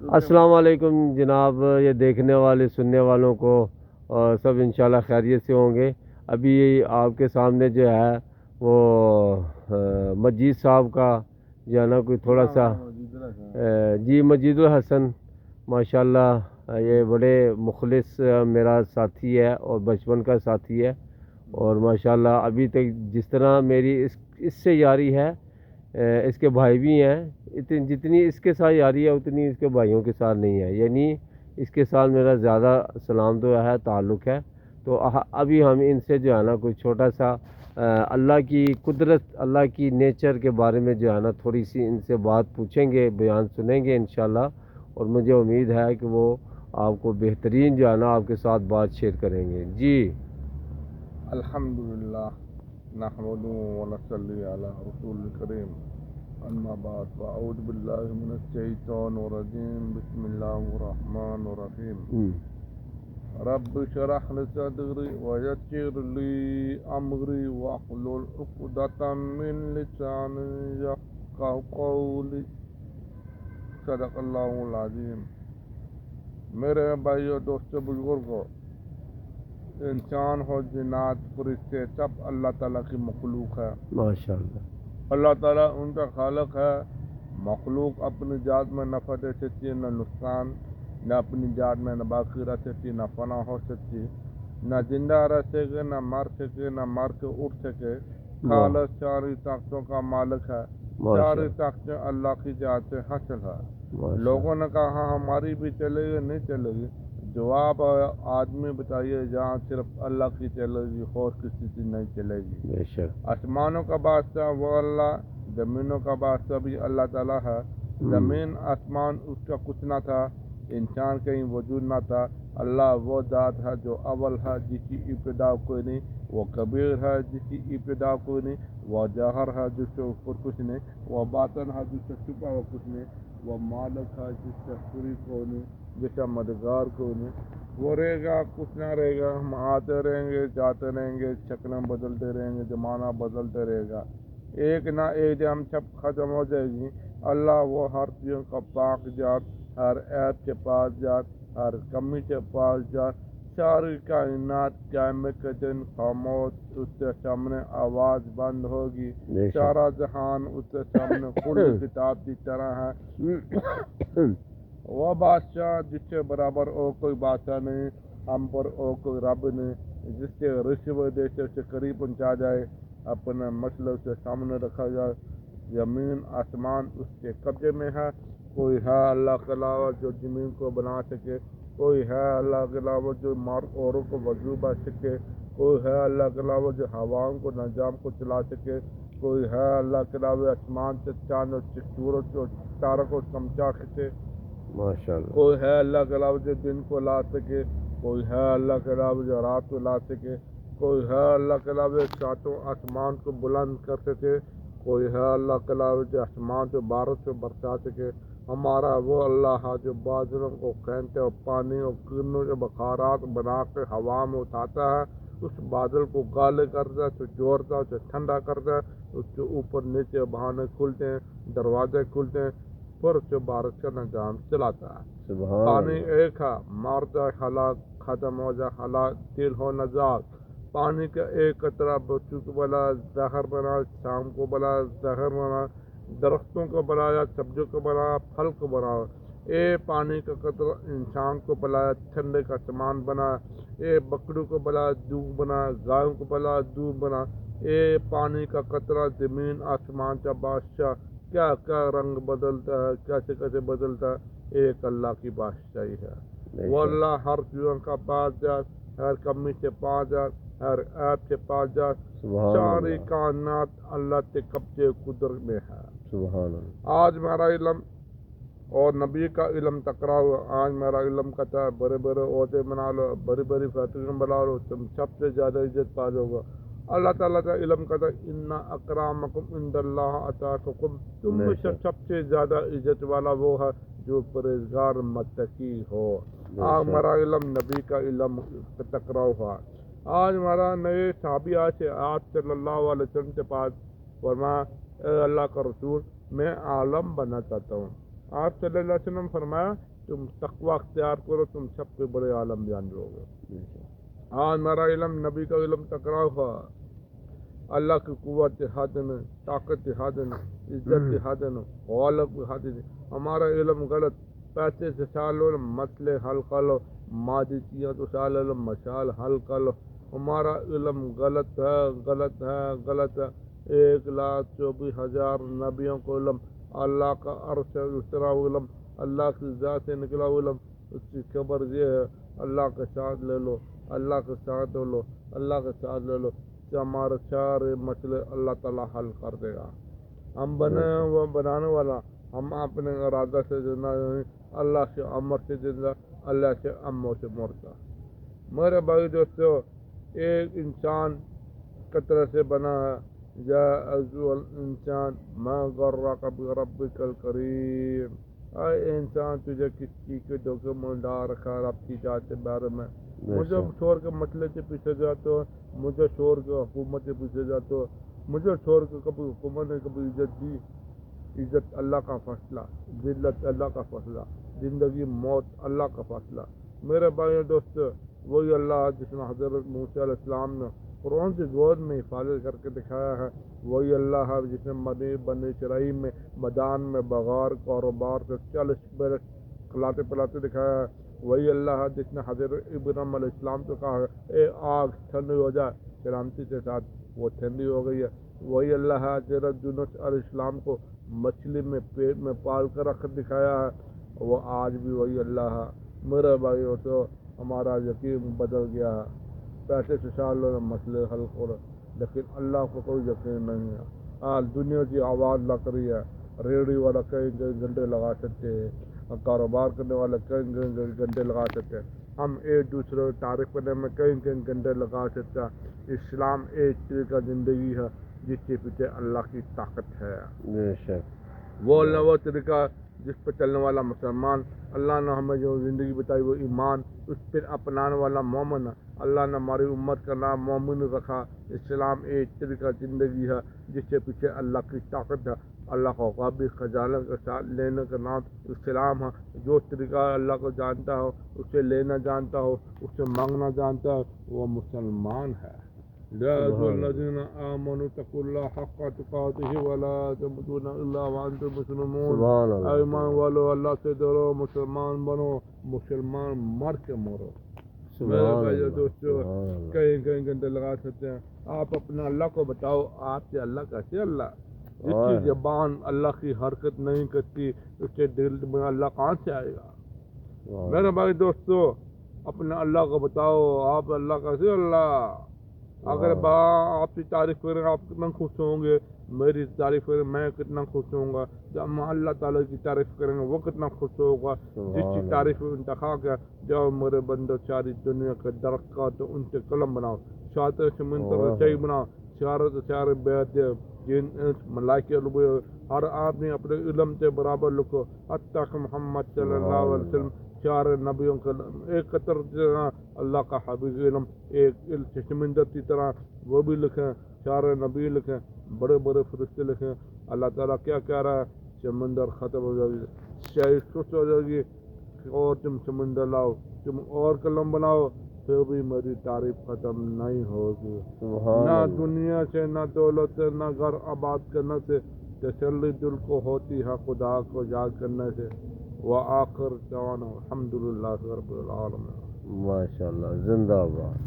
السلام علیکم جناب، یہ دیکھنے والے سننے والوں کو سب انشاءاللہ خیریت سے ہوں گے۔ ابھی آپ کے سامنے جو ہے وہ مجید صاحب کا جو ہے نا کوئی تھوڑا سا جی مجید الحسن ماشاءاللہ یہ بڑے مخلص میرا ساتھی ہے اور بچپن کا ساتھی ہے، اور ماشاءاللہ ابھی تک جس طرح میری اس سے یاری ہے اس کے بھائی بھی ہیں، جتنی اس کے ساتھ یاری ہے اتنی اس کے بھائیوں کے ساتھ نہیں ہے، یعنی اس کے ساتھ میرا زیادہ سلام تو ہے، تعلق ہے۔ تو ابھی ہم ان سے جو ہے نا کوئی چھوٹا سا اللہ کی قدرت، اللہ کی نیچر کے بارے میں جو ہے نا تھوڑی سی ان سے بات پوچھیں گے، بیان سنیں گے انشاءاللہ، اور مجھے امید ہے کہ وہ آپ کو بہترین جو ہے نا آپ کے ساتھ بات شیئر کریں گے۔ جی الحمدللہ نحمدہ ونصلی علی رسول الکریم، اما بعد فاعوذ باللہ من الشیطان الرجیم، بسم اللہ الرحمن الرحیم۔ رب اشرح لی صدری ویسر لی امری واحلل عقدۃ من لسانی یفقہوا قولی، صدق اللہ العظیم۔ میرے بھائیو، دوستو، بزرگوں، انسان ہو، جنات، فرشتے، سب اللہ تعالیٰ کی مخلوق ہے۔ ماشاءاللہ اللہ تعالیٰ ان کا خالق ہے۔ مخلوق اپنی ذات میں نفع دے سکتی، نہ نقصان، نہ اپنی ذات میں نہ باقی رہ سکتی، نہ فنا ہو سکتی، نہ زندہ رہ سکے، نہ مر سکے، نہ مر کے اٹھ سکے۔ خالق ساری طاقتوں کا مالک ہے، ساری طاقتیں اللہ کی ذات سے حاصل ہے۔ لوگوں نے کہا ہماری بھی چلے گی، نہیں چلے گی۔ جواب آدمی بتائیے جہاں صرف اللہ کی چلے گی، اور کسی کی نہیں چلے گی۔ بے شک آسمانوں کا بادشاہ وہ اللہ، زمینوں کا بادشاہ بھی اللہ تعالیٰ ہے۔ زمین آسمان اس کا کچھ نہ تھا، انسان کہیں وجود نہ تھا۔ اللہ وہ ذات ہے جو اول ہے، جس کی ابتدا کوئی نہیں۔ وہ کبیر ہے، جس کی ابتدا کوئی نہیں۔ وہ ظاہر ہے، جس سے اوپر کچھ نہیں۔ وہ باطن ہے، جس سے چھپا ہوا کچھ نہیں۔ وہ مالک ہے، جس سے شریک کوئی نہیں، جس کا مددگار کوئی نہیں۔ وہ رہے گا، کچھ نہ رہے گا، ہم آتے رہیں گے، جاتے رہیں گے، شکلیں بدلتے رہیں گے، زمانہ بدلتے رہے گا، ایک نہ ایک دن ہم سب ختم ہو جائے گی۔ اللہ وہ ہر چیز کا پاک ذات، ہر عیب سے پاک ذات، ہر کمی سے پاک ذات، ساری کائنات قیامت کے دن خاموش، اس کے سامنے آواز بند ہوگی۔ سارا جہان اس کے سامنے کھلی کتاب کی طرح ہے۔ وہ بادشاہ جس سے برابر اور کوئی بادشاہ نہیں، ہم پر اور کوئی رب نہیں، جس سے رشوت دے سے قریب پہنچا جائے، اپنے مسئلے سے سامنے رکھا جائے۔ زمین آسمان اس کے قبضے میں ہے۔ کوئی ہے اللہ کے علاوہ جو زمین کو بنا سکے، کوئی ہے اللہ کے علاوہ جو اوروں کو وضو بچ سکے، کوئی ہے اللہ کے علاوہ جو ہواؤں کو، نظام کو چلا سکے، کوئی ہے اللہ کے علاوہ آسمان سے چاند اور سورج اور ستاروں کو چمچا سکے، ماشاءاللہ کوئی ہے اللہ کے علاوہ جو دن کو لا سکے، کوئی ہے اللہ کے علاوہ جو رات کو لا سکے، کوئی ہے اللہ کے علاوہ ساتوں آسمان کو بلند کر سکے، کوئی ہے اللہ کے علاوہ جو آسمان سے بارش سے برسا سکے۔ ہمارا وہ اللہ ہے جو بادلوں کو کھینچتے اور پانی اور کرنوں کے بخارات بنا کے ہوا میں اٹھاتا ہے، اس بادل کو گالے کرتا ہے، اسے جوڑتا ہے، اسے ٹھنڈا کرتا ہے، اس کے اوپر نیچے بہانے کھلتے ہیں، دروازے کھلتے ہیں، پھر سے بارش کا نظام چلاتا ہے۔ پانی ایک ہے، مار جائے ہلاک، ختم ہو جائے ہلاک، دل ہو نجات۔ پانی کا ایک قطرہ بچوں کو بنا زہر بنا، شام کو بنا زہر بنا، درختوں کو بنایا، سبزیوں کو بنایا، پھل کو بنایا۔ اے پانی کا قطرہ انسان کو بنایا، ٹھنڈے کا سامان بنایا۔ اے بکروں کو بنایا، دودھ بنایا، گایوں کو بنایا، دودھ بنا۔ اے پانی کا قطرہ زمین آسمان کا بادشاہ کیا کیا رنگ بدلتا ہے، کیسے کیسے بدلتا ہے، ایک اللہ کی بادشاہی ہے۔ وہ اللہ ہر چیزوں کا بادشاہ، ہر کمی سے بادشاہ، ہر عیب سے بادشاہ، ساری کائنات اللہ کے قبضے قدرت میں ہے۔ سبحان اللہ۔ آج میرا علم اور نبی کا علم ٹکرا ہوا۔ آج میرا علم کہتا ہے بڑے بڑے عہدے بنا لو، بڑی بڑی فیکٹریاں بنا لو، تم سب سے زیادہ عزت پا جاؤ گا۔ اللہ تعالیٰ کا علم کہتا ہے ان اکرامکم عند اللہ اتقاکم، تم میں سے سب سے زیادہ عزت والا وہ ہے جو پرہیزگار متقی ہو۔ آج میرا علم نبی کا علم ٹکراؤ ہوا۔ آج میرا نئے صحابی آج سے آپ صلی اللہ علیہ وسلم کے پاس فرمایا، اے اللہ کا رسول، میں عالم بننا چاہتا ہوں۔ آپ صلی اللہ علیہ وسلم فرمایا تم تقوی اختیار کرو تم سب کے بڑے عالم جان جاؤ گے. آج میرا علم نبی کا علم ٹکراؤ ہوا. اللہ کی قوت حاضر طاقت حاضر عزت حاضر غالب حاضر. ہمارا علم غلط پیسے سے سال لو مسئلے حل کر لو مادی چیزیں تو سال لو مشال حل کر لو. ہمارا علم غلط ہے غلط ہے غلط ہے. 1,24,000 نبیوں کو علم اللہ کا عرش سے اترا علم اللہ کی ذات سے نکلا علم. اس کی خبر یہ ہے اللہ کے ساتھ لے لو اللہ کے ساتھ لے لو اللہ کے ساتھ لے لو کہ ہمارے سارے مسئلے اللہ تعالیٰ حل کر دے گا. ہم بنانے والا ہم اپنے ارادہ سے زندہ نہیں اللہ کے امر سے زندہ اللہ کے امر سے مرتا. میرے بھائی دوستو ایک انسان قطرے سے بنا ہے. یا ازول انسان ما غرک بربک الکریم. اے انسان تجھے کس چیز کے دھوکے میں ڈال رکھا رب کی ذات کے بارے میں. مجھے چھوڑ کے مسئلے کے پیچھے جاتے ہو مجھے چھوڑ کے حکومت کے پیچھے جاتے ہو مجھے چھوڑ کے کبھی حکومت نے کبھی عزت دی. عزت اللہ کا فیصلہ ذلت اللہ کا فیصلہ زندگی موت اللہ کا فیصلہ. میرے بھائی دوست وہی اللہ جس نے حضرت موسیٰ علیہ السلام نے قرآن کی گود میں حفاظت کر کے دکھایا ہے. وہی اللہ ہے جس نے بنی اسرائیل میں میدان میں بغیر کاروبار سے 40 برس کھلاتے پلاتے دکھایا ہے. وہی اللہ ہے جس نے حضرت ابراہیم علیہ السلام کو کہا ہے اے آگ ٹھنڈی ہو جائے سلامتی کے ساتھ وہ ٹھنڈی ہو گئی ہے. وہی اللہ ہے حضرت یونس علیہ السلام کو مچھلی میں پیٹ میں پال کر رکھ دکھایا ہے وہ آج بھی وہی اللہ ہے. میرے بھائی ہو تو ہمارا یقین بدل گیا ہے. پیسے سے سالوں میں مسئلے حل کرو لیکن اللہ کو کوئی یقین نہیں ہے. آج دنیا کی آواز لگ رہی ہے. ریڈیو والا کئی گھنٹے لگا سکتے ہیں کاروبار کرنے والے کئی گھنٹے لگا سکتے ہیں. ہم ایک دوسرے کو تعریف کرنے میں کئی گھنٹے لگا سکتے ہیں. اسلام ایک طرح کا زندگی ہے جس کے پیچھے اللہ کی طاقت ہے. وہ طریقہ جس پہ چلنے والا مسلمان اللہ نے ہمیں جو زندگی بتائی وہ ایمان اس پر اپنانے والا مومن ہے. اللہ نے ہماری امت کا نام مومن رکھا. اسلام ایک طریقہ زندگی ہے جس کے پیچھے اللہ کی طاقت ہے. اللہ کو غابی خزانہ کے ساتھ لینے کا نام اسلام ہے. جو طریقہ اللہ کو جانتا ہو اسے لینا جانتا ہو اسے مانگنا جانتا ہے وہ مسلمان ہے. یا ایھا الذین آمنوا اتقوا اللہ حق تقاتہ ولا تموتن الا وانتم مسلمون. ایمان والو اللہ سے ڈرو مسلمان بنو مسلمان مر کے مرو. میرے بھائی دوستو کئی گھنٹے لگا سکتے ہیں. آپ اپنے اللہ کو بتاؤ آپ سے اللہ کیسے اللہ جس کی زبان اللہ کی حرکت نہیں کرتی اس کے دل میں اللہ کہاں سے آئے گا. میرے بھائی دوستو اپنے اللہ کو بتاؤ آپ اللہ کیسے اللہ. اگر آپ کی تعریف کریں آپ کتنا خوش ہوں گے میری تعریف کریں میں کتنا خوش ہوں گا. جب ہم اللہ تعالیٰ کی تعریف کریں گے وہ کتنا خوش ہوگا. جس کی تعریف انتخاب کیا جاؤ میرے بندو ساری دنیا کے درخت تو ان سے قلم بناؤ شاطر سمندر رچائی بناؤ سارے بیت جن ملائکے ہر آدمی اپنے علم سے برابر لکھو حتیٰ کہ محمد صلی اللہ علیہ وسلم چار نبیوں کا ایک قطر اللہ کا حبیب علم ایک سمندر کی طرح وہ بھی لکھیں. چار نبی لکھیں بڑے بڑے فرشتے لکھیں. اللہ تعالیٰ کیا کہہ رہا ہے سمندر ختم ہو جائے گی شاید خوش ہو جائے گی اور تم سمندر لاؤ تم اور قلم بناؤ پھر بھی میری تعریف ختم نہیں ہوگی. نہ دنیا سے نہ دولت سے نہ گھر آباد کرنے سے تسلی دل کو ہوتی ہے خدا کو یاد کرنے سے. وآخر دعوانا الحمدللہ رب العالمین. ماشاء اللہ زندہ باد.